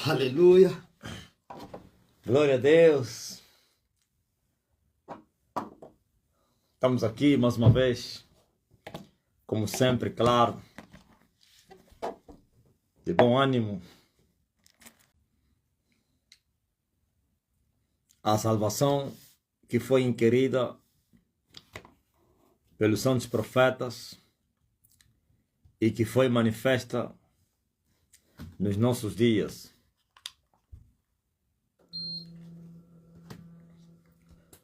Aleluia. Glória a Deus. Estamos aqui mais uma vez, como sempre, claro, de bom ânimo. A salvação que foi inquirida pelos santos profetas e que foi manifesta nos nossos dias.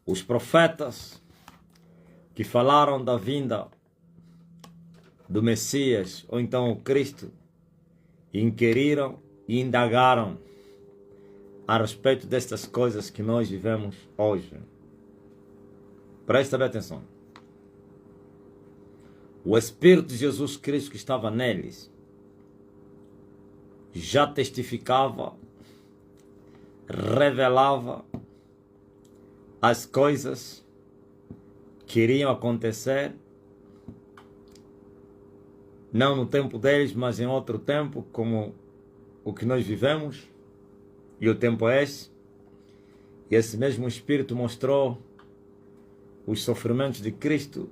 Os profetas que falaram da vinda do Messias, ou então o Cristo, inquiriram e indagaram a respeito destas coisas que nós vivemos hoje. Presta bem atenção. O Espírito de Jesus Cristo que estava neles já testificava, revelava as coisas que iriam acontecer, não no tempo deles, mas em outro tempo, como o que nós vivemos, e o tempo é esse. E esse mesmo Espírito mostrou os sofrimentos de Cristo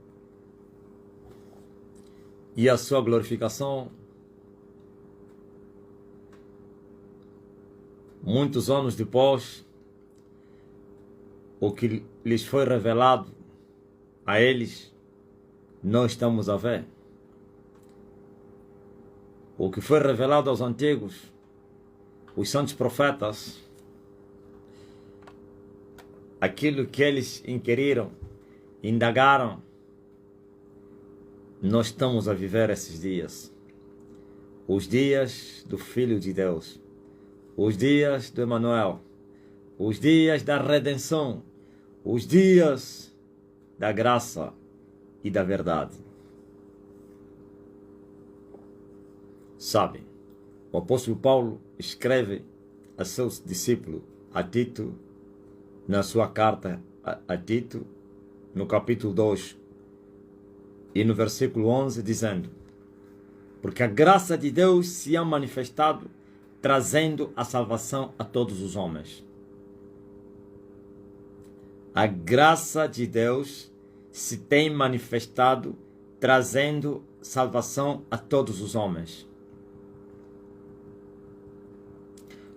e a sua glorificação muitos anos depois. O que lhes foi revelado a eles, nós estamos a ver. O que foi revelado aos antigos, os santos profetas, aquilo que eles inquiriram, indagaram, nós estamos a viver esses dias. Os dias do Filho de Deus, os dias do Emanuel, os dias da redenção, os dias da graça e da verdade. Sabe, o apóstolo Paulo escreve a seus discípulos, a Tito, na sua carta a Tito, no capítulo 2 e no versículo 11, dizendo: porque a graça de Deus se ha manifestado, trazendo a salvação a todos os homens. A graça de Deus se tem manifestado, trazendo salvação a todos os homens.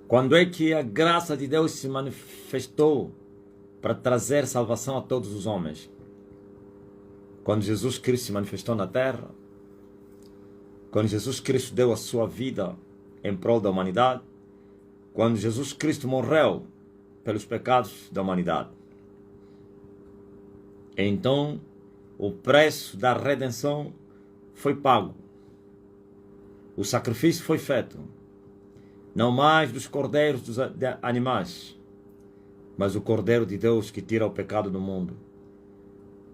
Quando é que a graça de Deus se manifestou para trazer salvação a todos os homens? Quando Jesus Cristo se manifestou na terra, quando Jesus Cristo deu a sua vida em prol da humanidade, quando Jesus Cristo morreu pelos pecados da humanidade. Então, o preço da redenção foi pago. O sacrifício foi feito. Não mais dos cordeiros dos animais, mas o Cordeiro de Deus que tira o pecado do mundo.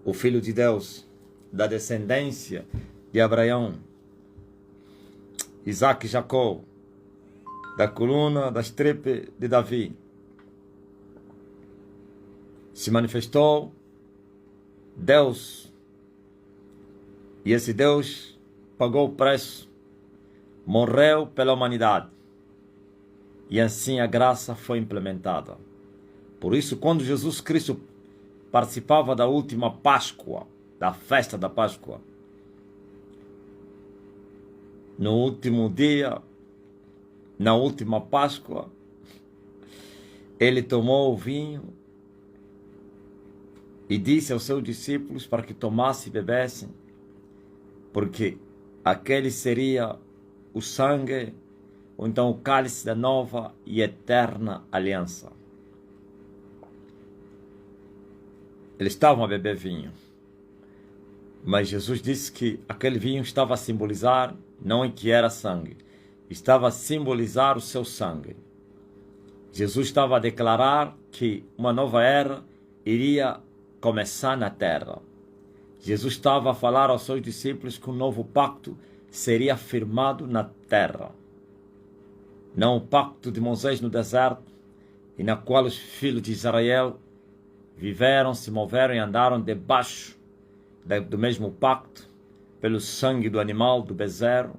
O Filho de Deus, da descendência de Abraão, Isaac e Jacó, da coluna da estirpe de Davi, se manifestou Deus, e esse Deus pagou o preço, morreu pela humanidade, e assim a graça foi implementada. Por isso, quando Jesus Cristo participava da última Páscoa, da festa da Páscoa, no último dia, na última Páscoa, ele tomou o vinho e disse aos seus discípulos para que tomassem e bebessem, porque aquele seria o sangue, ou então o cálice da nova e eterna aliança. Eles estavam a beber vinho, mas Jesus disse que aquele vinho estava a simbolizar, não em que era sangue, estava a simbolizar o seu sangue. Jesus estava a declarar que uma nova era iria começar na terra. Jesus estava a falar aos seus discípulos que um novo pacto seria firmado na terra. Não o pacto de Moisés no deserto, e na qual os filhos de Israel viveram, se moveram e andaram debaixo do mesmo pacto, pelo sangue do animal, do bezerro,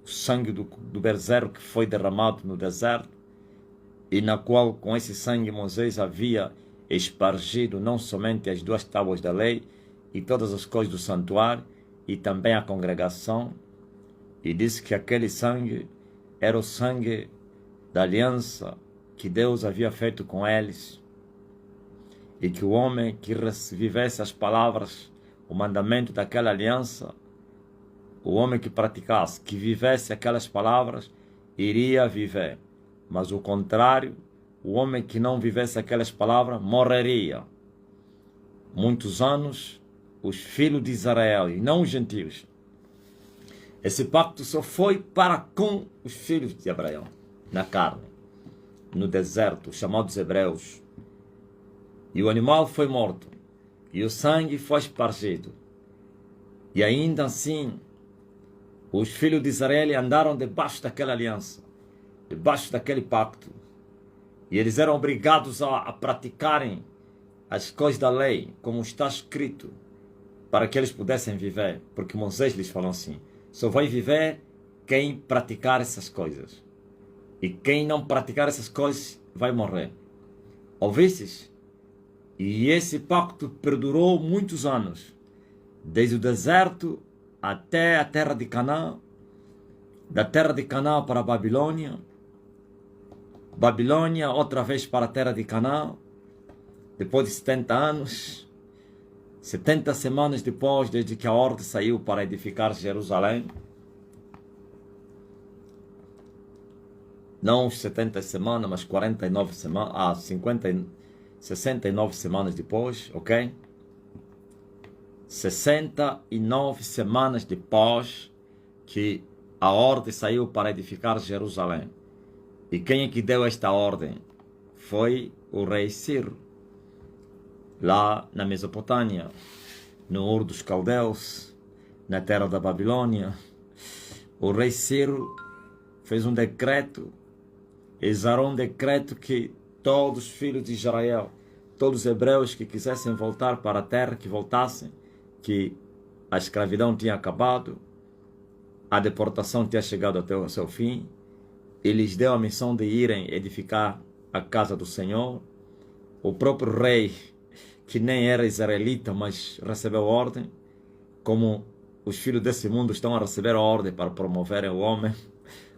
o sangue do bezerro que foi derramado no deserto, e na qual com esse sangue Moisés havia espargido não somente as 2 tábuas da lei e todas as coisas do santuário, e também a congregação, e disse que aquele sangue era o sangue da aliança que Deus havia feito com eles, e que o homem que vivesse as palavras, o mandamento daquela aliança, o homem que praticasse, que vivesse aquelas palavras, iria viver. Mas o contrário, o homem que não vivesse aquelas palavras, morreria. Muitos anos, os filhos de Israel, e não os gentios. Esse pacto só foi para com os filhos de Abraão, na carne, no deserto, chamados hebreus. E o animal foi morto, e o sangue foi espargido. E ainda assim, os filhos de Israel andaram debaixo daquela aliança, debaixo daquele pacto. E eles eram obrigados a praticarem as coisas da lei, como está escrito, para que eles pudessem viver. Porque Moisés lhes falou assim: só vai viver quem praticar essas coisas. E quem não praticar essas coisas vai morrer. Ouvistes? E esse pacto perdurou muitos anos, desde o deserto até a terra de Canaã, da terra de Canaã para a Babilônia, Babilônia outra vez para a terra de Canaã, depois de 70 anos, 70 semanas depois, desde que a ordem saiu para edificar Jerusalém. Não 70 semanas, mas 49 semanas, 69 semanas depois, ok? 69 semanas depois que a ordem saiu para edificar Jerusalém. E quem é que deu esta ordem? Foi o rei Ciro, lá na Mesopotâmia, no Ur dos Caldeus, na terra da Babilônia. O rei Ciro fez um decreto, exarou um decreto que todos os filhos de Israel, todos os hebreus que quisessem voltar para a terra, que voltassem, que a escravidão tinha acabado, a deportação tinha chegado até o seu fim, e lhes deu a missão de irem edificar a casa do Senhor. O próprio rei, que nem era israelita, mas recebeu ordem, como os filhos desse mundo estão a receber a ordem para promoverem o homem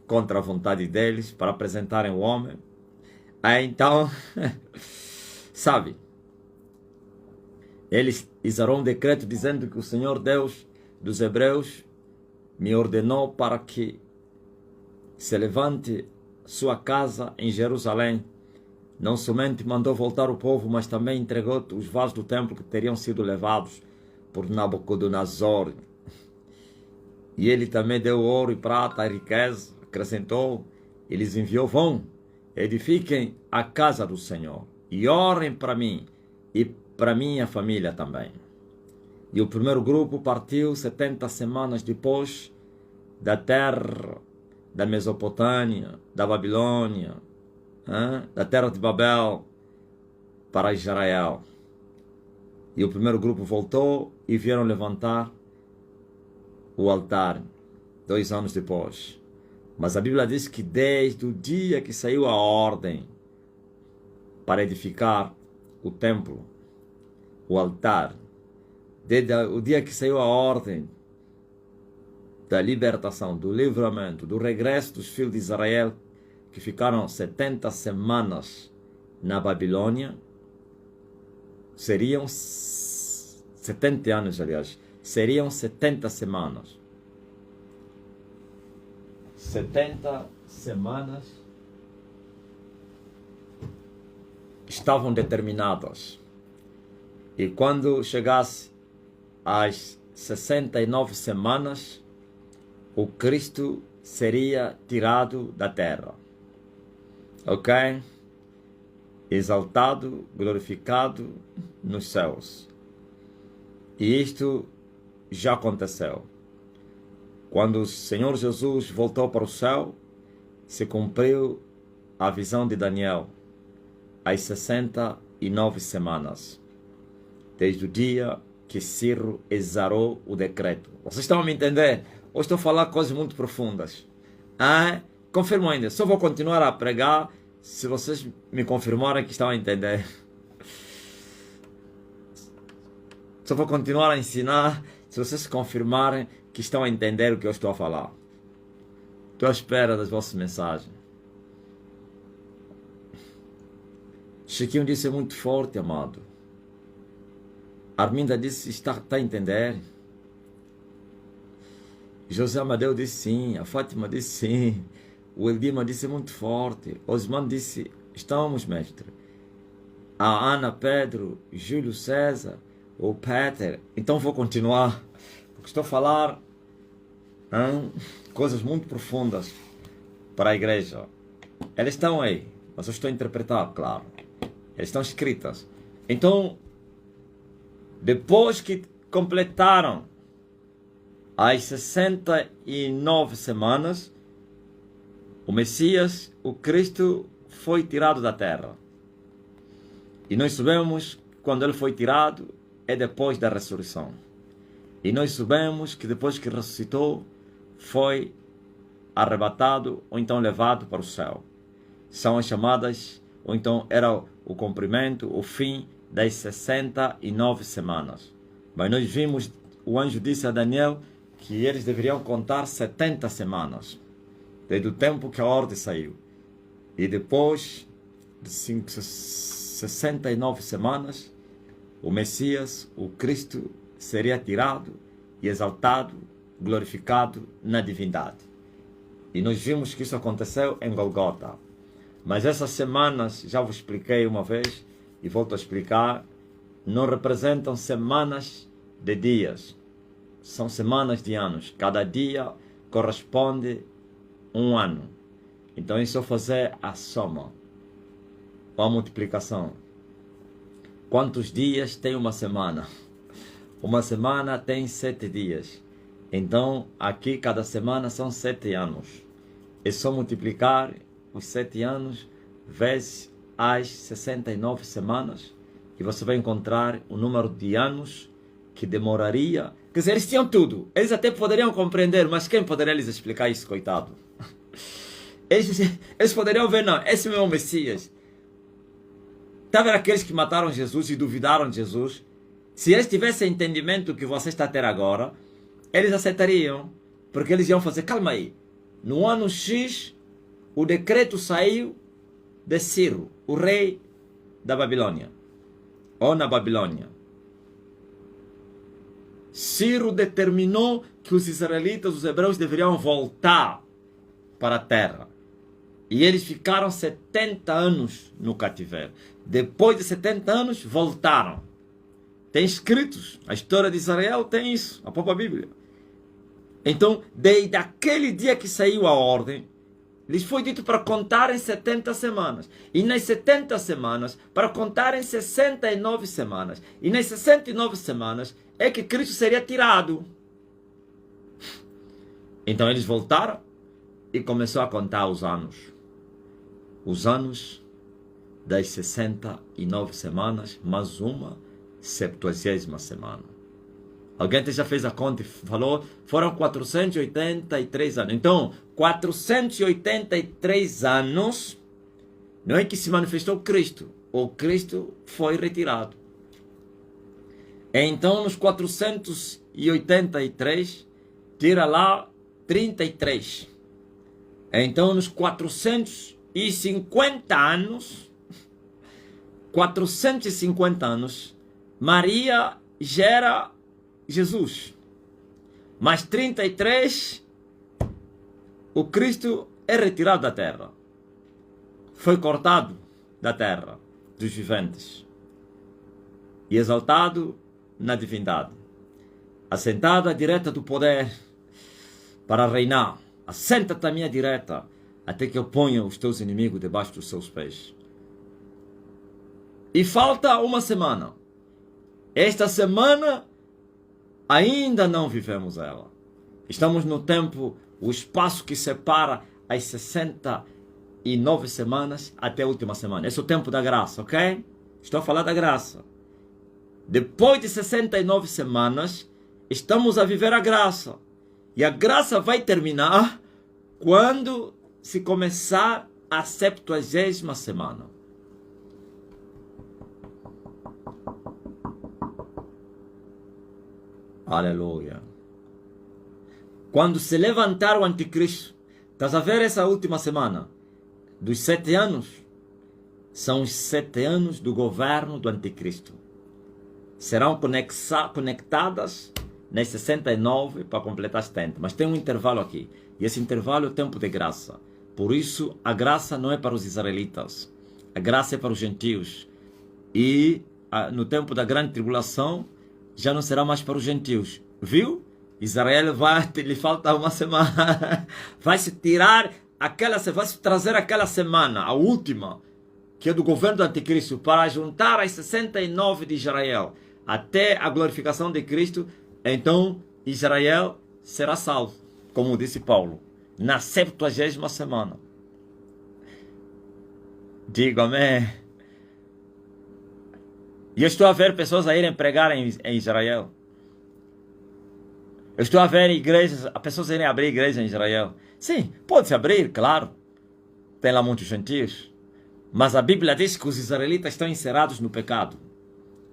contra a vontade deles, para apresentarem o homem. Aí então, sabe, eles exarou um decreto dizendo que o Senhor Deus dos hebreus me ordenou para que se levante sua casa em Jerusalém. Não somente mandou voltar o povo, mas também entregou os vasos do templo que teriam sido levados por Nabucodonosor. E ele também deu ouro e prata e riqueza, acrescentou, eles enviou, vão, edifiquem a casa do Senhor e orem para mim e para minha família também. E o primeiro grupo partiu 70 semanas depois da terra da Mesopotâmia, da Babilônia, da terra de Babel para Israel. E o primeiro grupo voltou e vieram levantar o altar 2 anos depois. Mas a Bíblia diz que desde o dia que saiu a ordem para edificar o templo, o altar, desde o dia que saiu a ordem da libertação, do livramento, do regresso dos filhos de Israel, que ficaram 70 semanas na Babilônia, seriam 70 anos, aliás, seriam 70 semanas. 70 semanas estavam determinadas. E quando chegasse às 69 semanas, o Cristo seria tirado da terra. Ok? Exaltado, glorificado nos céus. E isto já aconteceu. Quando o Senhor Jesus voltou para o céu, se cumpriu a visão de Daniel, às 69 semanas, desde o dia que Ciro exarou o decreto. Vocês estão a me entender? Hoje estou a falar coisas muito profundas. Confirmo ainda, só vou continuar a pregar se vocês me confirmarem que estão a entender. Só vou continuar a ensinar se vocês confirmarem que estão a entender o que eu estou a falar. Estou à espera das vossas mensagens. Chiquinho disse é muito forte, amado. Arminda disse está a entender. José Amadeu disse sim. A Fátima disse sim. O Eldima disse é muito forte. Osman disse estamos, mestre. A Ana, Pedro, Júlio César, o Peter. Então vou continuar, porque estou a falar coisas muito profundas para a igreja. Elas estão aí, mas eu estou a interpretar, claro. Elas estão escritas. Então, depois que completaram as 69 semanas, o Messias, o Cristo, foi tirado da terra. E nós sabemos quando ele foi tirado é depois da ressurreição. E nós sabemos que depois que ressuscitou, foi arrebatado ou então levado para o céu. São as chamadas, ou então era o cumprimento, o fim das 69 semanas. Mas nós vimos, o anjo disse a Daniel que eles deveriam contar 70 semanas, desde o tempo que a ordem saiu. E depois de 69 semanas, o Messias, o Cristo, seria tirado e exaltado, glorificado na divindade. E nós vimos que isso aconteceu em Golgota. Mas essas semanas, já vos expliquei uma vez, e volto a explicar, não representam semanas de dias. São semanas de anos. Cada dia corresponde a um ano. Então é só fazer a soma, ou a multiplicação. Quantos dias tem uma semana? Uma semana tem 7 dias. Então, aqui cada semana são 7 anos. É só multiplicar os 7 anos vezes as 69 semanas e você vai encontrar o número de anos que demoraria. Quer dizer, eles tinham tudo. Eles até poderiam compreender, mas quem poderia lhes explicar isso, coitado? Eles poderiam ver, não, esse é o Messias. Está vendo aqueles que mataram Jesus e duvidaram de Jesus? Se eles tivessem entendimento que você está a ter agora, eles aceitariam, porque eles iam fazer, calma aí, no ano X, o decreto saiu de Ciro, o rei da Babilônia, ou na Babilônia. Ciro determinou que os israelitas, os hebreus, deveriam voltar para a terra. E eles ficaram 70 anos no cativeiro. Depois de 70 anos, voltaram. Tem escritos. A história de Israel tem isso. A própria Bíblia. Então, desde aquele dia que saiu a ordem, lhes foi dito para contarem 70 semanas. E nas 70 semanas, para contarem 69 semanas. E nas 69 semanas, é que Cristo seria tirado. Então, eles voltaram e começou a contar os anos. Os anos das 69 semanas, mais uma 70ª semana. Alguém já fez a conta e falou, foram 483 anos. Então, 483 anos, não é que se manifestou Cristo. O Cristo foi retirado. Então, nos 483, tira lá 33. Então, nos 450 anos, Maria gera Jesus. Mais 33, o Cristo é retirado da terra. Foi cortado da terra dos viventes e exaltado na divindade. Assentado à direita do poder para reinar. Assenta-te à minha direita, até que eu ponha os teus inimigos debaixo dos seus pés. E falta uma semana. Esta semana ainda não vivemos ela. Estamos no tempo, o espaço que separa as 69 semanas até a última semana. Esse é o tempo da graça, ok? Estou a falar da graça. Depois de 69 semanas, estamos a viver a graça. E a graça vai terminar quando se começar a 70ª semana. Aleluia. Quando se levantar o anticristo, estás a ver essa última semana dos 7 anos? São os 7 anos do governo do anticristo. Serão conectadas nas 69 para completar 70. Mas tem um intervalo aqui. E esse intervalo é o tempo de graça. Por isso, a graça não é para os israelitas. A graça é para os gentios. E no tempo da grande tribulação, já não será mais para os gentios. Viu? Israel lhe falta uma semana. Vai se trazer aquela semana, a última, que é do governo do anticristo, para juntar as 69 de Israel até a glorificação de Cristo. Então Israel será salvo, como disse Paulo, na 70ª semana. Digo amém. E eu estou a ver pessoas a irem pregar em Israel. Eu estou a ver igrejas, pessoas a irem abrir igreja em Israel. Sim, pode-se abrir, claro. Tem lá muitos gentios. Mas a Bíblia diz que os israelitas estão encerrados no pecado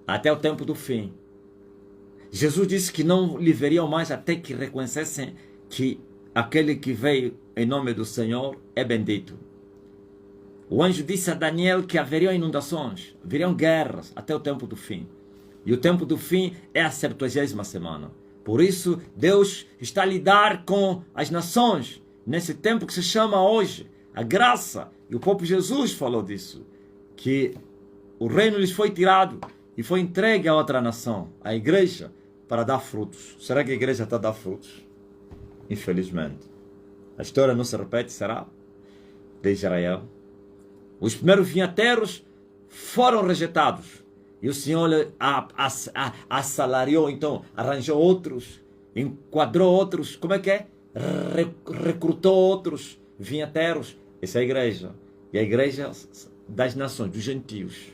até o tempo do fim. Jesus disse que não lhe veriam mais até que reconhecessem que aquele que veio em nome do Senhor é bendito. O anjo disse a Daniel que haveriam inundações, haveriam guerras até o tempo do fim. E o tempo do fim é a 70ª semana. Por isso, Deus está a lidar com as nações nesse tempo que se chama hoje a graça. E o próprio Jesus falou disso, que o reino lhes foi tirado e foi entregue a outra nação, a igreja, para dar frutos. Será que a igreja está a dar frutos? Infelizmente. A história não se repete, será? De Israel. Os primeiros vinhateiros foram rejeitados. E o Senhor assalariou, então, arranjou outros, enquadrou outros, como é que é? Recrutou outros vinhateiros. Essa é a igreja. E a igreja das nações, dos gentios.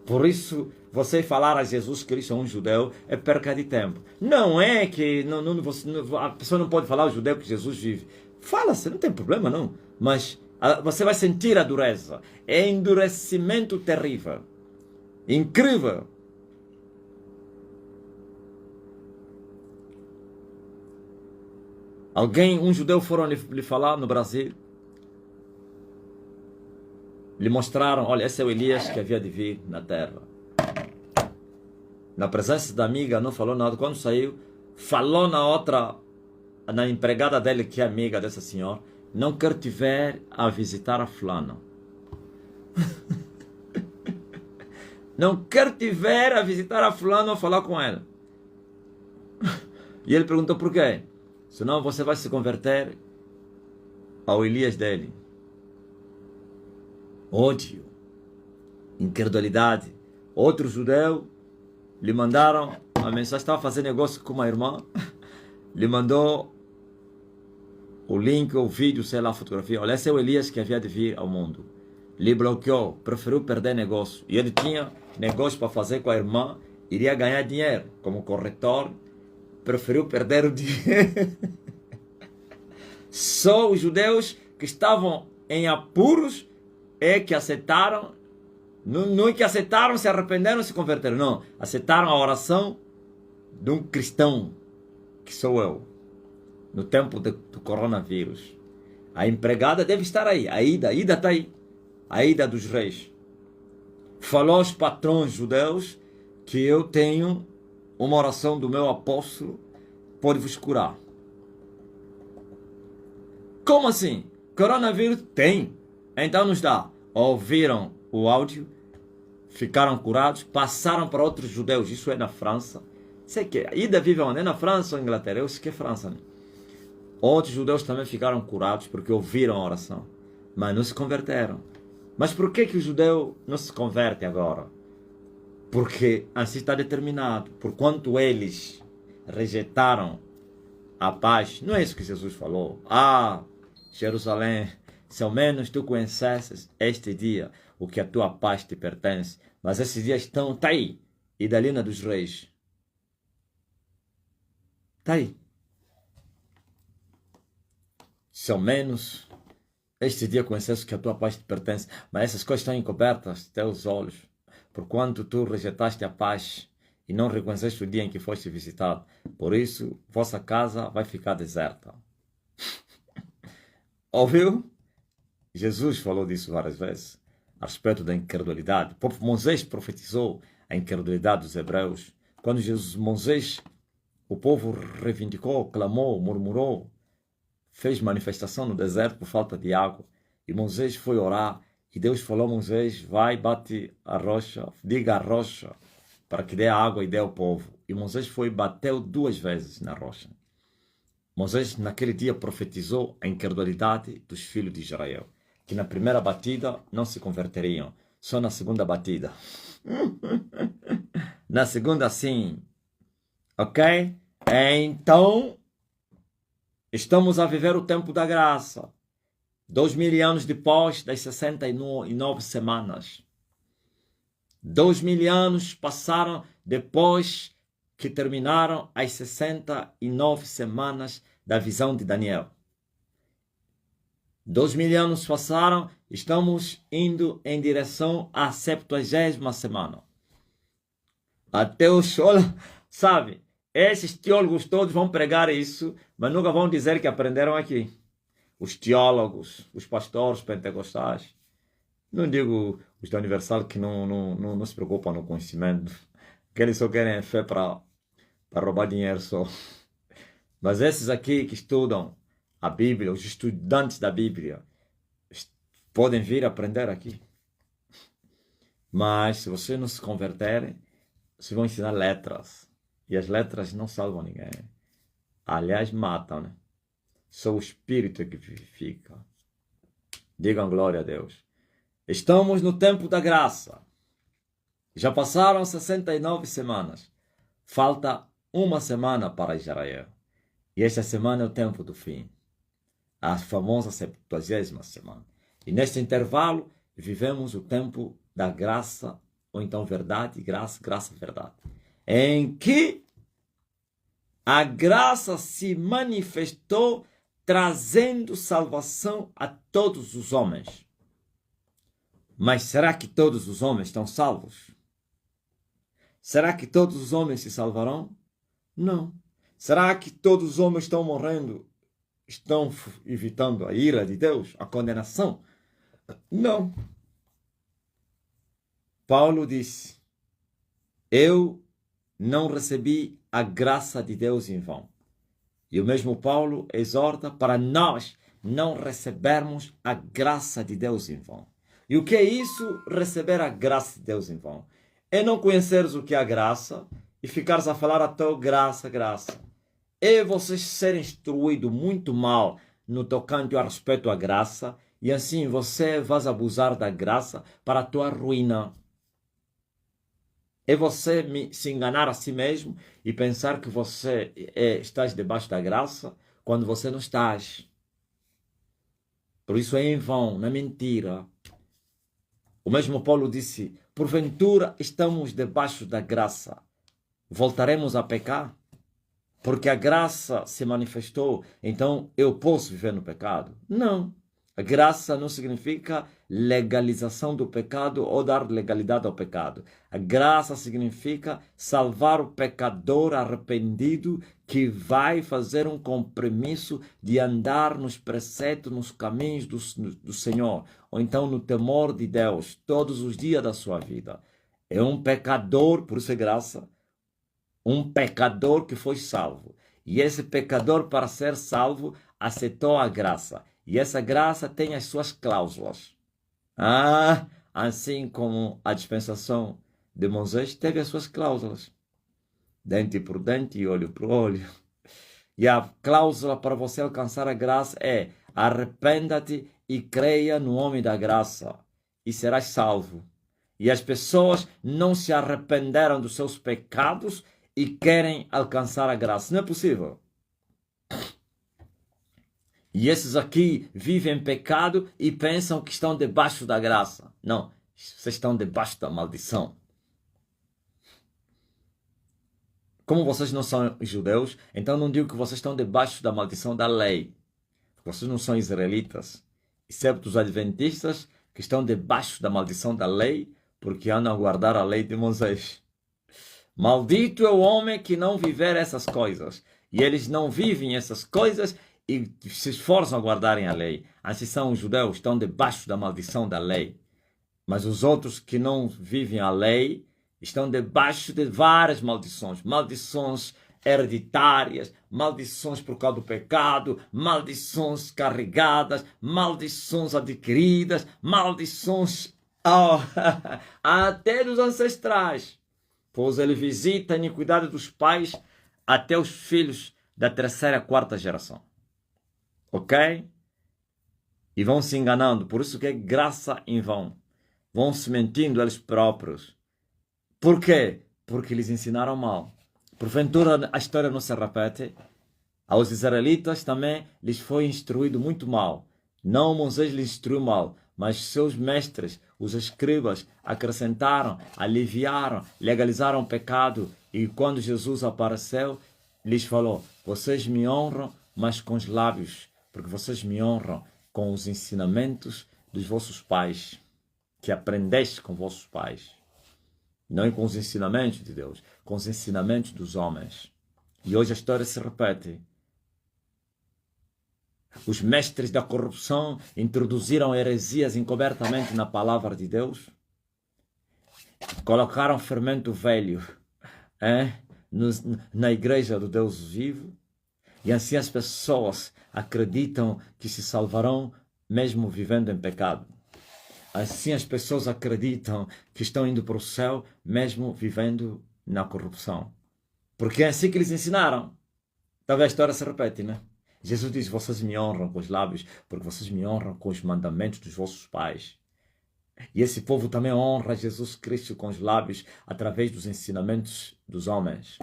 Por isso, você falar a Jesus Cristo a um judeu é perca de tempo. Não é que a pessoa não pode falar ao judeu que Jesus vive. Fala-se, não tem problema não. Mas você vai sentir a dureza. É endurecimento terrível. Incrível. Um judeu foram lhe falar no Brasil. Lhe mostraram, olha, esse é o Elias que havia de vir na terra. Na presença da amiga, não falou nada. Quando saiu, falou na empregada dele, que é amiga dessa senhora, não quero te ver a visitar a fulana. Não quero te ver a visitar a fulana ou falar com ela. E ele perguntou por quê? Senão você vai se converter ao Elias dele. Ódio, incredulidade. Outro judeu lhe mandaram a mensagem, estava fazendo negócio com uma irmã, lhe mandou o link, o vídeo, sei lá, a fotografia. Olha, esse é o Elias que havia de vir ao mundo. Lhe bloqueou, preferiu perder negócio. E ele tinha negócio para fazer com a irmã, iria ganhar dinheiro como corretor, preferiu perder o dinheiro. Só os judeus que estavam em apuros é que aceitaram, não é que aceitaram, se arrependeram, se converteram, não, aceitaram a oração de um cristão, que sou eu, no tempo do coronavírus. A empregada deve estar aí, a Ida está aí, a Ida dos reis. Falou aos patrões judeus que eu tenho uma oração do meu apóstolo, pode vos curar. Como assim? Coronavírus? Tem. Então nos dá. Ouviram o áudio, ficaram curados, passaram para outros judeus. Isso é na França. Sei que Ida vive onde? É na França ou Inglaterra? Eu sei que é França, né? Outros judeus também ficaram curados porque ouviram a oração, mas não se converteram. Mas por que o judeu não se converte agora? Porque assim está determinado. Porquanto eles rejeitaram a paz. Não é isso que Jesus falou. Ah, Jerusalém, se ao menos tu conhecesses este dia, o que a tua paz te pertence. Mas esses dias está aí. E da linha dos reis. Está aí. Se ao menos Este dia conheceste que a tua paz te pertence, mas essas coisas estão encobertas de teus olhos, porquanto tu rejeitaste a paz e não reconheceste o dia em que foste visitado. Por isso, vossa casa vai ficar deserta. Ouviu? Jesus falou disso várias vezes, a respeito da incredulidade. O próprio Moisés profetizou a incredulidade dos hebreus. Quando Moisés, o povo reivindicou, clamou, murmurou, fez manifestação no deserto por falta de água. E Moisés foi orar. E Deus falou a Moisés, vai, bate a rocha, diga a rocha, para que dê água e dê ao povo. E Moisés foi e bateu 2 vezes na rocha. Moisés, naquele dia, profetizou a incredulidade dos filhos de Israel, que na primeira batida não se converteriam, só na segunda batida. Na segunda, sim. Ok? Então, estamos a viver o tempo da graça. 2000 anos depois das 69 semanas. 2000 anos passaram depois que terminaram as 69 semanas da visão de Daniel. 2000 anos passaram, estamos indo em direção à 70ª semana. Até o olha, sabe, esses teólogos todos vão pregar isso, mas nunca vão dizer que aprenderam aqui. Os teólogos, os pastores pentecostais, não digo os da Universal que não se preocupam no conhecimento, que eles só querem fé para roubar dinheiro só. Mas esses aqui que estudam a Bíblia, os estudantes da Bíblia, podem vir aprender aqui. Mas se você não se converter, vocês vão ensinar letras. E as letras não salvam ninguém. Aliás, matam, né? Só o Espírito que vivifica. Digam glória a Deus. Estamos no tempo da graça. Já passaram 69 semanas. Falta uma semana para Israel. E esta semana é o tempo do fim. A famosa 70ª semana. E neste intervalo, vivemos o tempo da graça, ou então verdade, graça, graça, verdade. Em que a graça se manifestou trazendo salvação a todos os homens. Mas será que todos os homens estão salvos? Será que todos os homens se salvarão? Não. Será que todos os homens estão morrendo, estão evitando a ira de Deus, a condenação? Não. Paulo disse, eu não recebi a graça de Deus em vão. E o mesmo Paulo exorta para nós não recebermos a graça de Deus em vão. E o que é isso, receber a graça de Deus em vão? É não conheceres o que é a graça e ficares a falar a tua graça, graça. É você ser instruído muito mal no tocante a respeito à graça e assim você vai abusar da graça para a tua ruína. É você se enganar a si mesmo e pensar que você estás debaixo da graça quando você não estás. Por isso é em vão, não é mentira. O mesmo Paulo disse, porventura estamos debaixo da graça. Voltaremos a pecar? Porque a graça se manifestou, então eu posso viver no pecado? Não. A graça não significa legalização do pecado ou dar legalidade ao pecado. A graça significa salvar o pecador arrependido que vai fazer um compromisso de andar nos preceitos, nos caminhos do Senhor, ou então no temor de Deus, todos os dias da sua vida. É um pecador, por isso é graça, um pecador que foi salvo. E esse pecador, para ser salvo, aceitou a graça. E essa graça tem as suas cláusulas. Assim como a dispensação de Moisés teve as suas cláusulas. Dente por dente e olho por olho. E a cláusula para você alcançar a graça é arrependa-te e creia no homem da graça e serás salvo. E as pessoas não se arrependeram dos seus pecados e querem alcançar a graça. Não é possível. E esses aqui vivem em pecado e pensam que estão debaixo da graça. Não, vocês estão debaixo da maldição. Como vocês não são judeus, então não digo que vocês estão debaixo da maldição da lei. Vocês não são israelitas. excepto os adventistas, que estão debaixo da maldição da lei, porque andam a guardar a lei de Moisés. Maldito é o homem que não viver essas coisas. E eles não vivem essas coisas e se esforçam a guardarem a lei. Assim são os judeus, estão debaixo da maldição da lei. Mas os outros que não vivem a lei estão debaixo de várias maldições. Maldições hereditárias, maldições por causa do pecado, maldições carregadas, maldições adquiridas, maldições até dos ancestrais. Pois ele visita a iniquidade dos pais até os filhos da terceira e quarta geração. Ok? E vão se enganando. Por isso que é graça em vão. Vão se mentindo eles próprios. Por quê? Porque eles ensinaram mal. Porventura a história não se repete. Aos israelitas também lhes foi instruído muito mal. Não Moisés lhes instruiu mal, mas seus mestres, os escribas, acrescentaram, aliviaram, legalizaram o pecado. E quando Jesus apareceu, lhes falou: vocês me honram, mas com os lábios, porque vocês me honram com os ensinamentos dos vossos pais, que aprendeste com vossos pais. Não com os ensinamentos de Deus, com os ensinamentos dos homens. E hoje a história se repete. Os mestres da corrupção introduziram heresias encobertamente na palavra de Deus. Colocaram fermento velho na igreja do Deus vivo. E assim as pessoas acreditam que se salvarão mesmo vivendo em pecado. Assim as pessoas acreditam que estão indo para o céu mesmo vivendo na corrupção. Porque é assim que eles ensinaram. Talvez a história se repete, né? Jesus diz: vocês me honram com os lábios, porque vocês me honram com os mandamentos dos vossos pais. E esse povo também honra Jesus Cristo com os lábios através dos ensinamentos dos homens.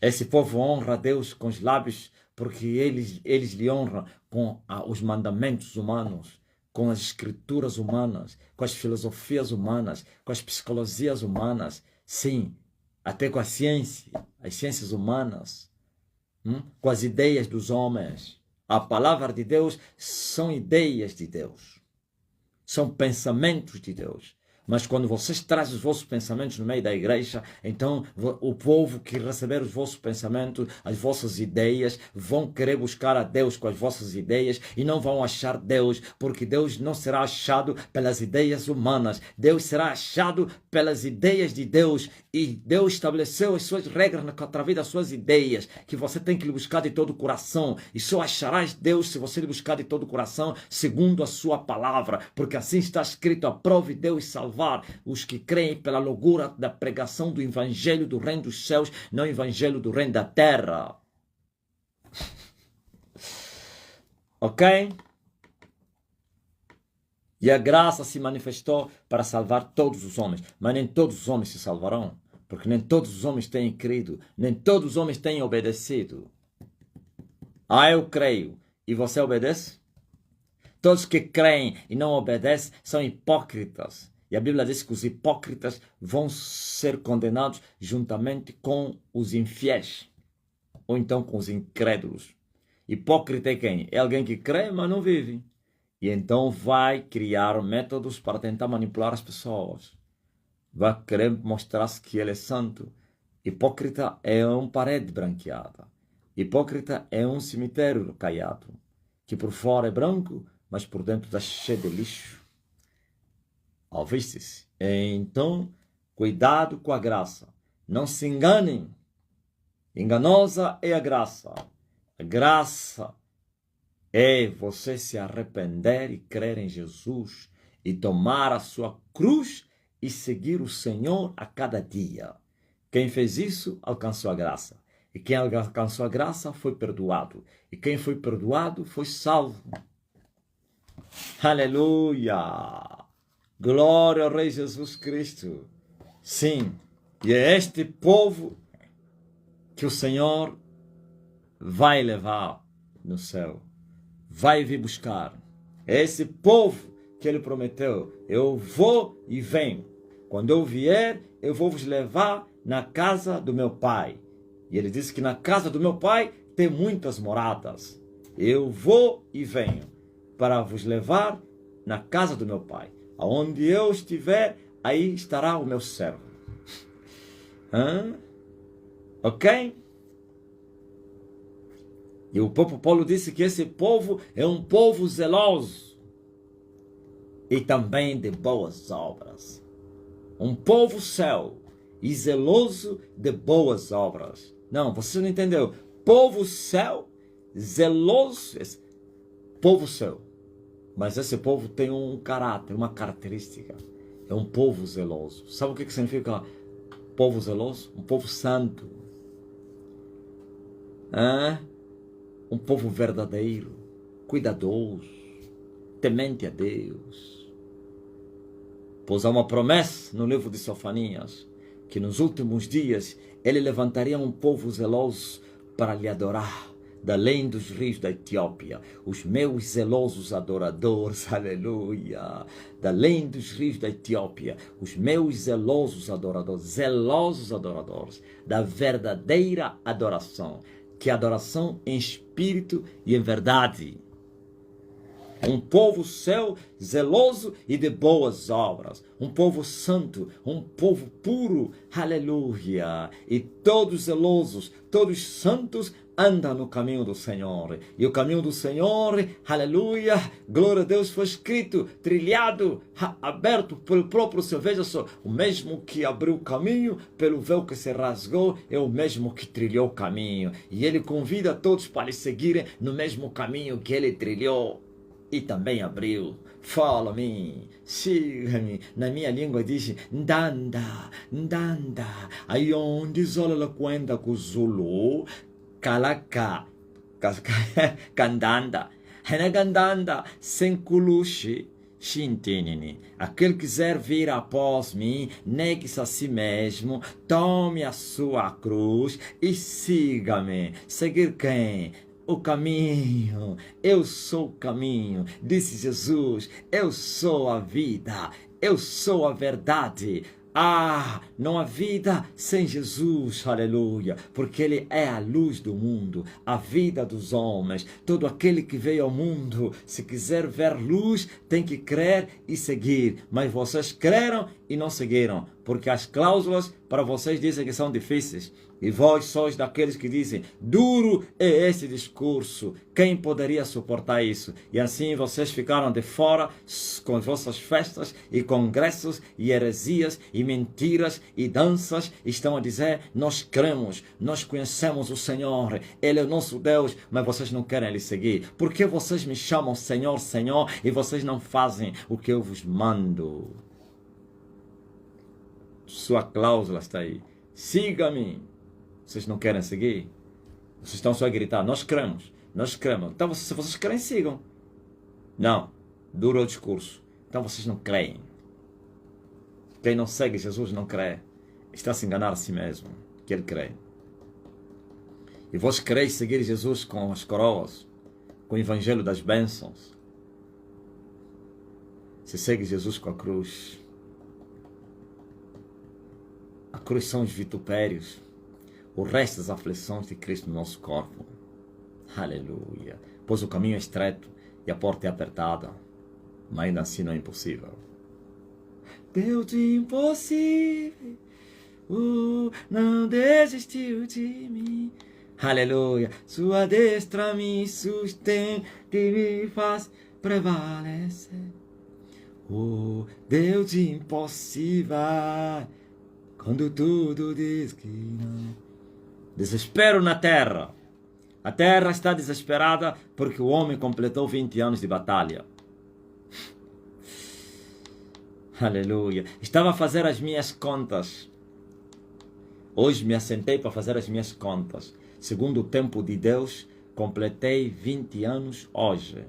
Esse povo honra a Deus com os lábios porque eles lhe honram com os mandamentos humanos, com as escrituras humanas, com as filosofias humanas, com as psicologias humanas, sim, até com a ciência, as ciências humanas, com as ideias dos homens. A palavra de Deus são ideias de Deus, são pensamentos de Deus. Mas quando vocês trazem os vossos pensamentos no meio da igreja, então o povo que receber os vossos pensamentos, as vossas ideias, vão querer buscar a Deus com as vossas ideias e não vão achar Deus, porque Deus não será achado pelas ideias humanas. Deus será achado pelas ideias de Deus. E Deus estabeleceu as suas regras através das suas ideias, que você tem que lhe buscar de todo o coração. E só acharás Deus se você lhe buscar de todo o coração, segundo a sua palavra. Porque assim está escrito: aprove Deus salvar os que creem pela loucura da pregação do evangelho do reino dos céus, não o evangelho do reino da terra. Ok? E a graça se manifestou para salvar todos os homens, mas nem todos os homens se salvarão, porque nem todos os homens têm crido, nem todos os homens têm obedecido. Eu creio, e você obedece? Todos que creem e não obedecem são hipócritas. E a Bíblia diz que os hipócritas vão ser condenados juntamente com os infiéis, ou então com os incrédulos. Hipócrita é quem? É alguém que crê, mas não vive. E então vai criar métodos para tentar manipular as pessoas. Vai querer mostrar-se que ele é santo. Hipócrita é uma parede branqueada. Hipócrita é um cemitério caiado, que por fora é branco, mas por dentro está cheio de lixo. Ouviste-se? Então, cuidado com a graça. Não se enganem. Enganosa é a graça. A graça é você se arrepender e crer em Jesus e tomar a sua cruz e seguir o Senhor a cada dia. Quem fez isso, alcançou a graça. E quem alcançou a graça foi perdoado. E quem foi perdoado foi salvo. Aleluia! Glória ao Rei Jesus Cristo. Sim, e é este povo que o Senhor vai levar no céu. Vai vir buscar. É esse povo que Ele prometeu. Eu vou e venho. Quando eu vier, eu vou vos levar na casa do meu Pai. E Ele disse que na casa do meu Pai tem muitas moradas. Eu vou e venho para vos levar na casa do meu Pai. Aonde eu estiver, aí estará o meu servo. Ok? E o próprio Paulo disse que esse povo é um povo zeloso e também de boas obras. Um povo céu e zeloso de boas obras. Não, você não entendeu. Povo céu, zeloso, povo céu. Mas esse povo tem um caráter, uma característica. É um povo zeloso. Sabe o que significa povo zeloso? Um povo santo. Um povo verdadeiro, cuidadoso, temente a Deus. Pois há uma promessa no livro de Sofonias, que nos últimos dias ele levantaria um povo zeloso para lhe adorar, da além dos rios da Etiópia, os meus zelosos adoradores, aleluia, da além dos rios da Etiópia, os meus zelosos adoradores, da verdadeira adoração, que é adoração em espírito e em verdade. Um povo céu, zeloso e de boas obras. Um povo santo, um povo puro, aleluia. E todos zelosos, todos santos andam no caminho do Senhor. E o caminho do Senhor, aleluia, glória a Deus, foi escrito, trilhado, aberto pelo próprio Senhor. Veja só, o mesmo que abriu o caminho, pelo véu que se rasgou, é o mesmo que trilhou o caminho. E ele convida todos para lhe seguirem no mesmo caminho que ele trilhou. E também abriu. Fala-me, siga-me. Na minha língua diz ndanda, ndanda. Aí onde zola cuenta com Zulu, kalaka, candanda. Henagandanda, sem culuche. Shintinini. Aquele que quiser vir após mim, negue-se a si mesmo, tome a sua cruz e siga-me. Seguir quem? O caminho, eu sou o caminho, disse Jesus, eu sou a vida, eu sou a verdade. Não há vida sem Jesus, aleluia, porque Ele é a luz do mundo, a vida dos homens. Todo aquele que veio ao mundo, se quiser ver luz, tem que crer e seguir. Mas vocês creram e não seguiram, porque as cláusulas para vocês dizem que são difíceis. E vós sois daqueles que dizem, duro é esse discurso, quem poderia suportar isso? E assim vocês ficaram de fora com vossas festas e congressos e heresias e mentiras e danças. Estão a dizer, nós cremos, nós conhecemos o Senhor, Ele é o nosso Deus, mas vocês não querem Ele seguir. Por que vocês me chamam Senhor, Senhor, e vocês não fazem o que eu vos mando? Sua cláusula está aí, siga-me. Vocês não querem seguir? Vocês estão só a gritar, nós cremos, nós cremos. Então, se vocês querem, sigam. Não, dura o discurso. Então, vocês não creem. Quem não segue Jesus não crê. Está a se enganar a si mesmo, que ele crê. E vós quereis seguir Jesus com as coroas, com o evangelho das bênçãos. Se segue Jesus com a cruz. A cruz são os vitupérios, o resto das aflições de Cristo no nosso corpo. Aleluia. Pois o caminho é estreito e a porta é apertada, mas ainda assim não é impossível. Deus de impossível, não desistiu de mim. Aleluia. Sua destra me sustenta e me faz prevalecer. Deus de impossível, quando tudo diz que não. Desespero na terra. A terra está desesperada porque o homem completou 20 anos de batalha. Aleluia. Estava a fazer as minhas contas. Hoje me assentei para fazer as minhas contas. Segundo o tempo de Deus, completei 20 anos hoje.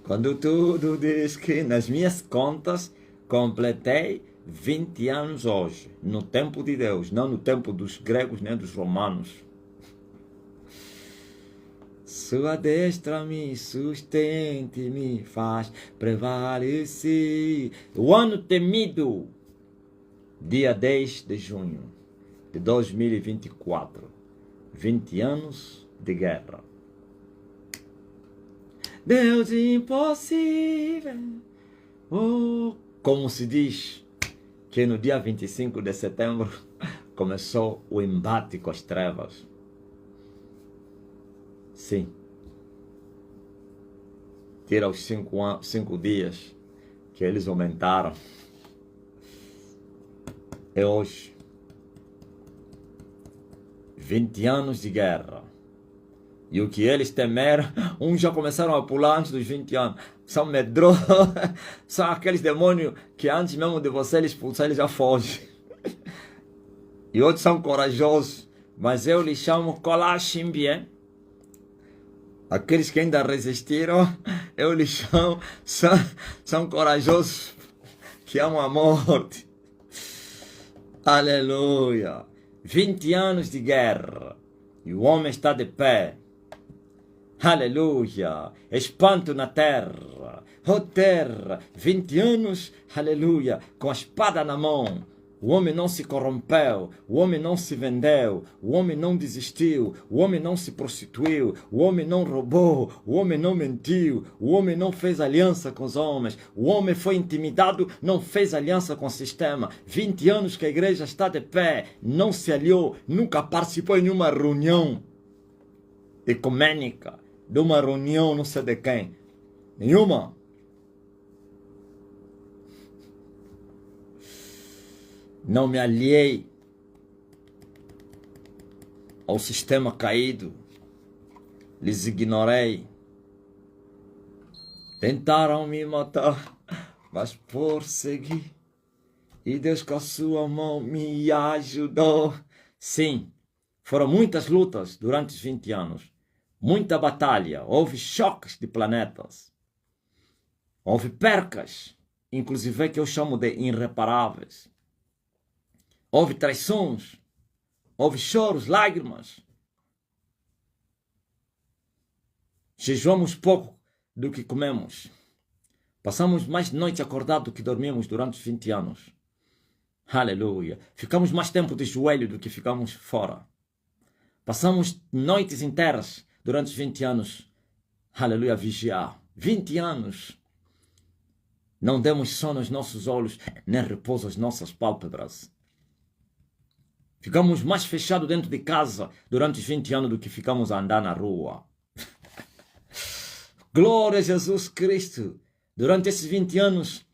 Quando tudo diz que nas minhas contas, completei 20 anos hoje, no tempo de Deus, não no tempo dos gregos nem dos romanos. Sua destra me sustenta e me faz prevalecer. O ano temido, dia 10 de junho de 2024, 20 anos de guerra. Deus impossível. Oh, como se diz que no dia 25 de setembro começou o embate com as trevas. Sim. Tira os 5 dias que eles aumentaram. É hoje. 20 anos de guerra. E o que eles temeram, uns já começaram a pular antes dos 20 anos. São medrosos, são aqueles demônios que antes mesmo de você eles expulsar, eles já fogem. E outros são corajosos, mas eu lhes chamo Kolachimbie. Aqueles que ainda resistiram, eu lhes chamo, são corajosos, que amam a morte. Aleluia! 20 anos de guerra, e o homem está de pé. Aleluia! Espanto na terra. Oh terra, 20 anos, aleluia, com a espada na mão. O homem não se corrompeu, o homem não se vendeu, o homem não desistiu, o homem não se prostituiu, o homem não roubou, o homem não mentiu, o homem não fez aliança com os homens, o homem foi intimidado, não fez aliança com o sistema. 20 anos que a igreja está de pé, não se aliou, nunca participou em nenhuma reunião ecumênica, de uma reunião não sei de quem, nenhuma. Não me aliei ao sistema caído, lhes ignorei. Tentaram me matar, mas prossegui, e Deus com a sua mão me ajudou. Sim, foram muitas lutas durante os 20 anos, muita batalha, houve choques de planetas, houve percas, inclusive que eu chamo de irreparáveis. Houve traições, houve choros, lágrimas. Jejuamos pouco do que comemos. Passamos mais noites acordados do que dormimos durante os 20 anos. Aleluia. Ficamos mais tempo de joelho do que ficamos fora. Passamos noites inteiras durante os 20 anos. Aleluia, a vigiar. 20 anos. Não demos sono aos nossos olhos, nem repouso às nossas pálpebras. Ficamos mais fechados dentro de casa durante os 20 anos do que ficamos a andar na rua. Glória a Jesus Cristo. Durante esses 20 anos,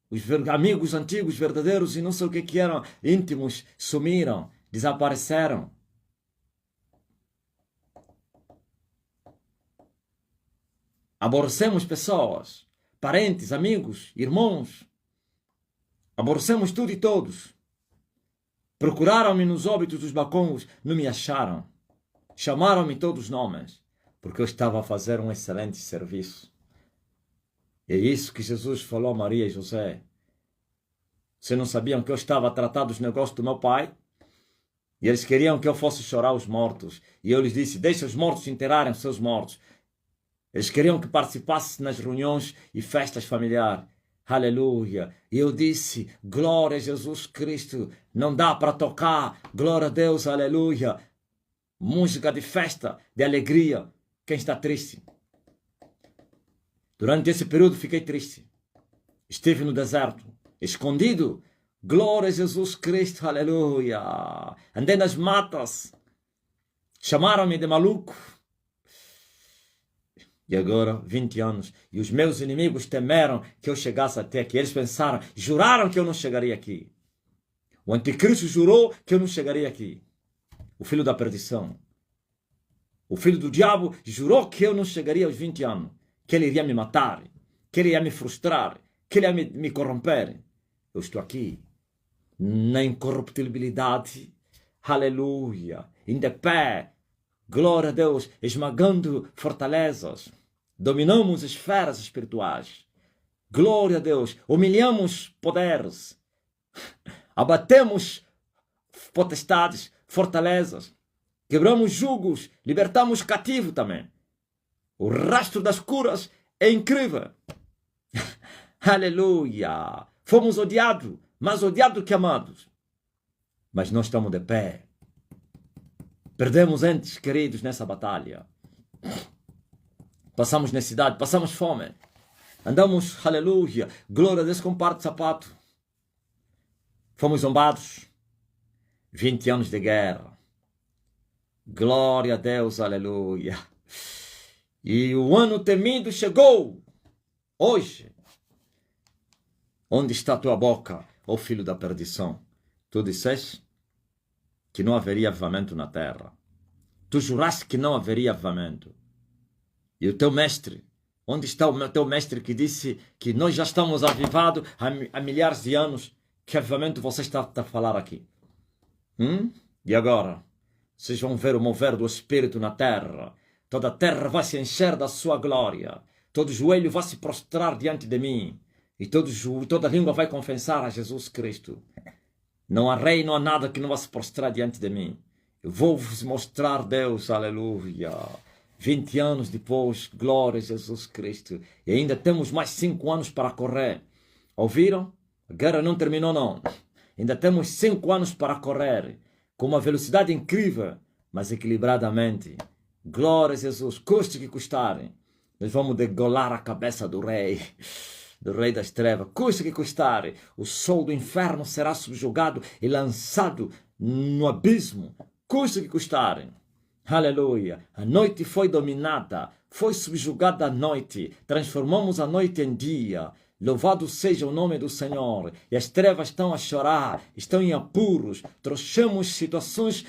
os amigos antigos, verdadeiros e não sei o que eram, íntimos, sumiram, desapareceram. Aborrecemos pessoas, parentes, amigos, irmãos. Aborrecemos tudo e todos. Procuraram-me nos óbitos dos bacongos, não me acharam. Chamaram-me todos os nomes, porque eu estava a fazer um excelente serviço. E é isso que Jesus falou a Maria e José. Vocês não sabiam que eu estava a tratar dos negócios do meu pai? E eles queriam que eu fosse chorar os mortos. E eu lhes disse, deixa os mortos enterrarem os seus mortos. Eles queriam que participasse nas reuniões e festas familiares. Aleluia. E eu disse, glória a Jesus Cristo. Não dá para tocar, glória a Deus, aleluia. Música de festa, de alegria. Quem está triste? Durante esse período fiquei triste. Estive no deserto, escondido. Glória a Jesus Cristo, aleluia. Andei nas matas. Chamaram-me de maluco. E agora, 20 anos, e os meus inimigos temeram que eu chegasse até aqui. Eles pensaram, juraram que eu não chegaria aqui. O anticristo jurou que eu não chegaria aqui. O filho da perdição. O filho do diabo jurou que eu não chegaria aos 20 anos. Que ele iria me matar, que ele ia me frustrar, que ele ia me corromper. Eu estou aqui, na incorruptibilidade. Aleluia. Em de pé. Glória a Deus, esmagando fortalezas. Dominamos esferas espirituais. Glória a Deus, humilhamos poderes. Abatemos potestades, fortalezas. Quebramos jugos, libertamos cativo também. O rastro das curas é incrível. Aleluia. Fomos odiados, mais odiados que amados. Mas nós estamos de pé. Perdemos entes queridos nessa batalha. Passamos necessidade, passamos fome. Andamos, aleluia, glória a Deus, com um par de sapato. Fomos zombados. 20 anos de guerra. Glória a Deus, aleluia. E o ano temido chegou. Hoje. Onde está a tua boca, ó filho da perdição? Tu disseste que não haveria avivamento na terra. Tu juraste que não haveria avivamento. E o teu mestre, onde está o teu mestre que disse que nós já estamos avivados há milhares de anos? Que avivamento você está a falar aqui? E agora? Vocês vão ver o mover do Espírito na terra. Toda a terra vai se encher da sua glória. Todo joelho vai se prostrar diante de mim. E toda língua vai confessar a Jesus Cristo. Não há rei, não há nada que não vá se prostrar diante de mim. Eu vou vos mostrar Deus, aleluia. 20 anos depois, glória a Jesus Cristo. E ainda temos mais 5 anos para correr. Ouviram? A guerra não terminou, não. Ainda temos 5 anos para correr. Com uma velocidade incrível, mas equilibradamente. Glória a Jesus. Custe que custarem. Nós vamos degolar a cabeça do rei das trevas. Custe que custarem. O sol do inferno será subjugado e lançado no abismo. Custe que custarem. Aleluia. A noite foi dominada. Foi subjugada a noite. Transformamos a noite em dia. Louvado seja o nome do Senhor. E as trevas estão a chorar, estão em apuros. Trouxemos situações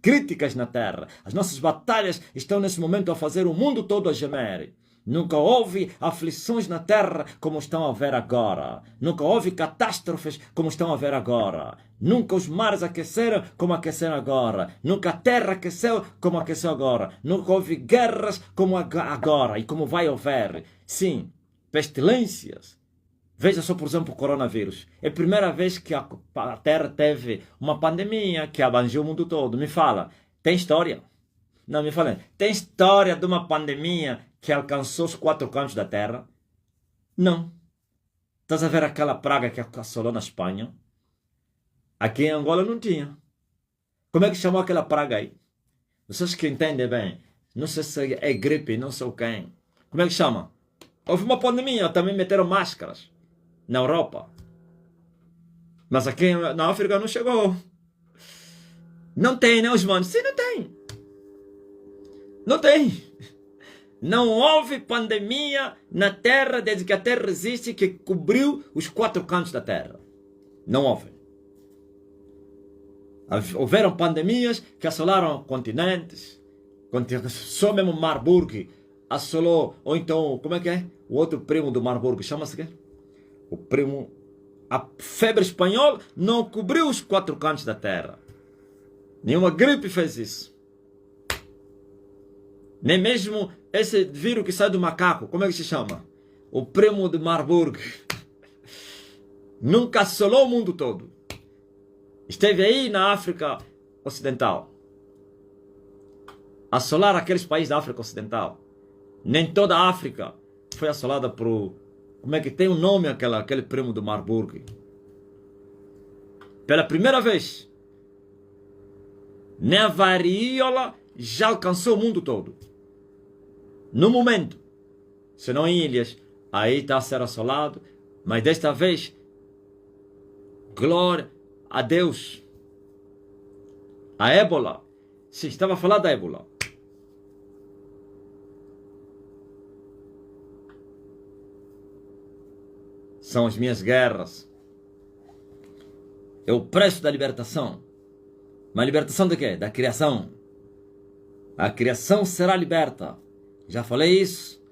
críticas na terra. As nossas batalhas estão nesse momento a fazer o mundo todo a gemer. Nunca houve aflições na terra como estão a ver agora. Nunca houve catástrofes como estão a ver agora. Nunca os mares aqueceram como aqueceram agora. Nunca a terra aqueceu como aqueceu agora. Nunca houve guerras como agora e como vai haver. Sim. Pestilências. Veja só, por exemplo, o coronavírus. É a primeira vez que a Terra teve uma pandemia que abrangiu o mundo todo. Me fala, tem história? Não, me fala, tem história de uma pandemia que alcançou os 4 cantos da Terra? Não. Estás a ver aquela praga que assolou na Espanha? Aqui em Angola não tinha. Como é que chamou aquela praga aí? Vocês que entendem bem. Não sei se é gripe, não sei quem. Como é que chama? Houve uma pandemia, também meteram máscaras na Europa. Mas aqui na África não chegou. Não tem, né, os manos? Sim, não tem. Não tem. Não houve pandemia na Terra desde que a Terra existe que cobriu os 4 cantos da Terra. Não houve. Houveram pandemias que assolaram continentes. Só mesmo Marburg assolou, ou então, como é que é? O outro primo do Marburg, chama-se quê? O primo... A febre espanhola não cobriu os 4 cantos da terra. Nenhuma gripe fez isso. Nem mesmo esse vírus que sai do macaco, como é que se chama? O primo de Marburg. Nunca assolou o mundo todo. Esteve aí na África Ocidental. Assolar aqueles países da África Ocidental. Nem toda a África foi assolada por... Como é que tem um nome aquele primo do Marburg? Pela primeira vez, nem a varíola já alcançou o mundo todo. No momento, se não em ilhas, aí está a ser assolado. Mas desta vez, glória a Deus. A ébola. Sim, estava a falar da ébola. São as minhas guerras. É o preço da libertação. Mas libertação de quê? Da criação. A criação será liberta. Já falei isso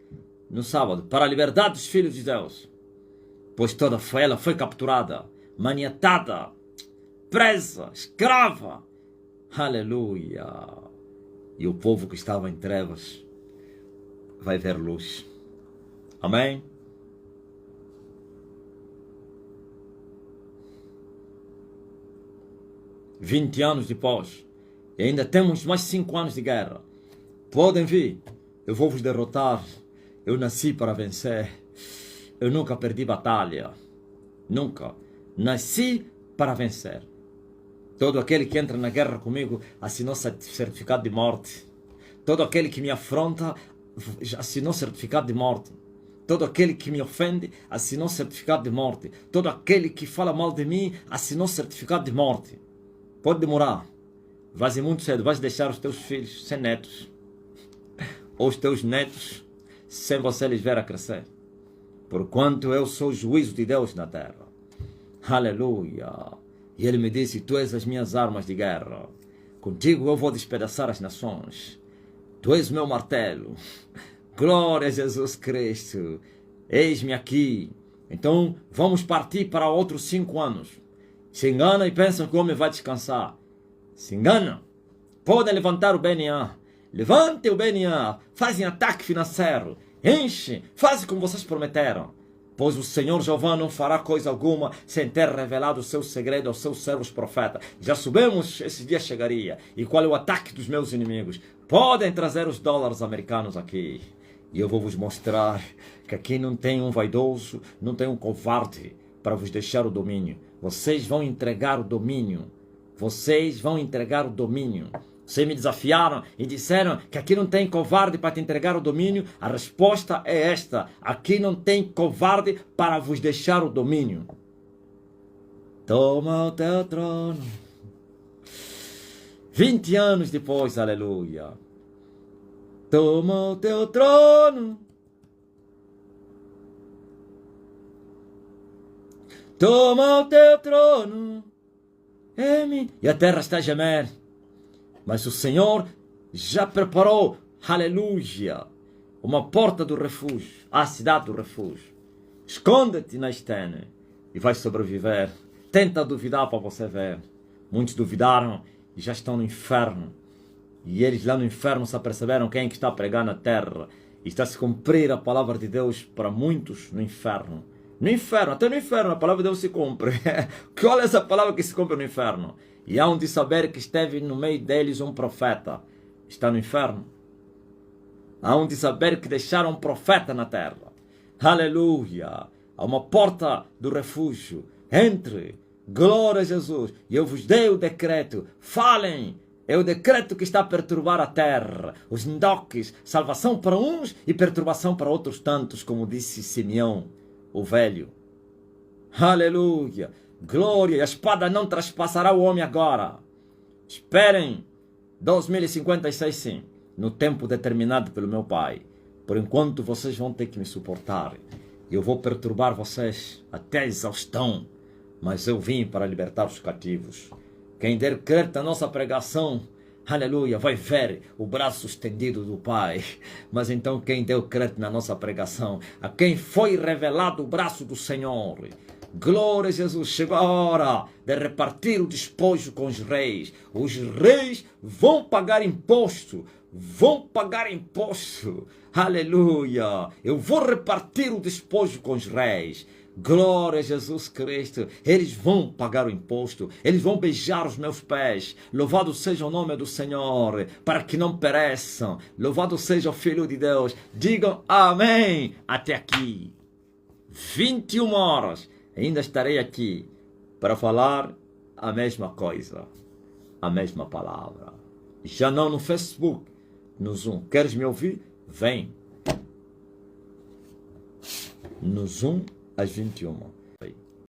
no sábado. Para a liberdade dos filhos de Deus. Pois toda ela foi capturada, maniatada, presa, escrava. Aleluia. E o povo que estava em trevas vai ver luz. Amém? $20 anos depois, e ainda temos mais 5 anos de guerra. Podem vir, eu vou vos derrotar. Eu nasci para vencer. Eu nunca perdi batalha. Nunca. Nasci para vencer. Todo aquele que entra na guerra comigo assinou certificado de morte. Todo aquele que me afronta assinou certificado de morte. Todo aquele que me ofende assinou certificado de morte. Todo aquele que fala mal de mim assinou certificado de morte. Pode demorar. Vais ir muito cedo. Vais deixar os teus filhos sem netos. Ou os teus netos sem você lhes ver a crescer. Porquanto eu sou o juízo de Deus na terra. Aleluia. E ele me disse, tu és as minhas armas de guerra. Contigo eu vou despedaçar as nações. Tu és o meu martelo. Glória a Jesus Cristo. Eis-me aqui. Então vamos partir para outros 5 anos. Se engana e pensam que o homem vai descansar. Se engana. Podem levantar o BNA. Levantem o BNA. Fazem ataque financeiro. Enchem. Fazem como vocês prometeram. Pois o Senhor Jeová não fará coisa alguma sem ter revelado o seu segredo aos seus servos profetas. Já soubemos esse dia chegaria. E qual é o ataque dos meus inimigos? Podem trazer os dólares americanos aqui. E eu vou vos mostrar que aqui não tem um vaidoso, não tem um covarde para vos deixar o domínio. Vocês vão entregar o domínio. Vocês vão entregar o domínio. Vocês me desafiaram e disseram que aqui não tem covarde para te entregar o domínio. A resposta é esta. Aqui não tem covarde para vos deixar o domínio. Toma o teu trono. 20 anos depois, aleluia. Toma o teu trono. Toma o teu trono. E a terra está a gemer. Mas o Senhor já preparou, aleluia, uma porta do refúgio, a cidade do refúgio. Esconde-te na estene e vais sobreviver. Tenta duvidar para você ver. Muitos duvidaram e já estão no inferno. E eles lá no inferno se aperceberam quem é que está a pregar na terra. E está a se cumprir a palavra de Deus para muitos no inferno. No inferno, até no inferno a palavra de Deus se cumpre. Qual é essa palavra que se cumpre no inferno? E há um de saber que esteve no meio deles um profeta. Está no inferno. Há um de saber que deixaram um profeta na terra. Aleluia. Há uma porta do refúgio. Entre. Glória a Jesus. E eu vos dei o decreto. Falem. É o decreto que está a perturbar a terra. Os ndoques. Salvação para uns e perturbação para outros tantos, como disse Simeão, o velho. Aleluia. Glória, a espada não traspassará o homem agora. Esperem 2056 sim, no tempo determinado pelo meu Pai. Por enquanto vocês vão ter que me suportar. Eu vou perturbar vocês até a exaustão. Mas eu vim para libertar os cativos. Quem der crer na nossa pregação, aleluia, vai ver o braço estendido do Pai. Mas então quem deu crer na nossa pregação, a quem foi revelado o braço do Senhor. Glória a Jesus, chegou a hora de repartir o despojo com os reis. Os reis vão pagar imposto, aleluia. Eu vou repartir o despojo com os reis. Glória a Jesus Cristo. Eles vão pagar o imposto. Eles vão beijar os meus pés. Louvado seja o nome do Senhor, para que não pereçam. Louvado seja o Filho de Deus. Digam amém. Até aqui 21 horas. Ainda estarei aqui para falar a mesma coisa, a mesma palavra. Já não no Facebook, no Zoom. Queres me ouvir? Vem. No Zoom às 21.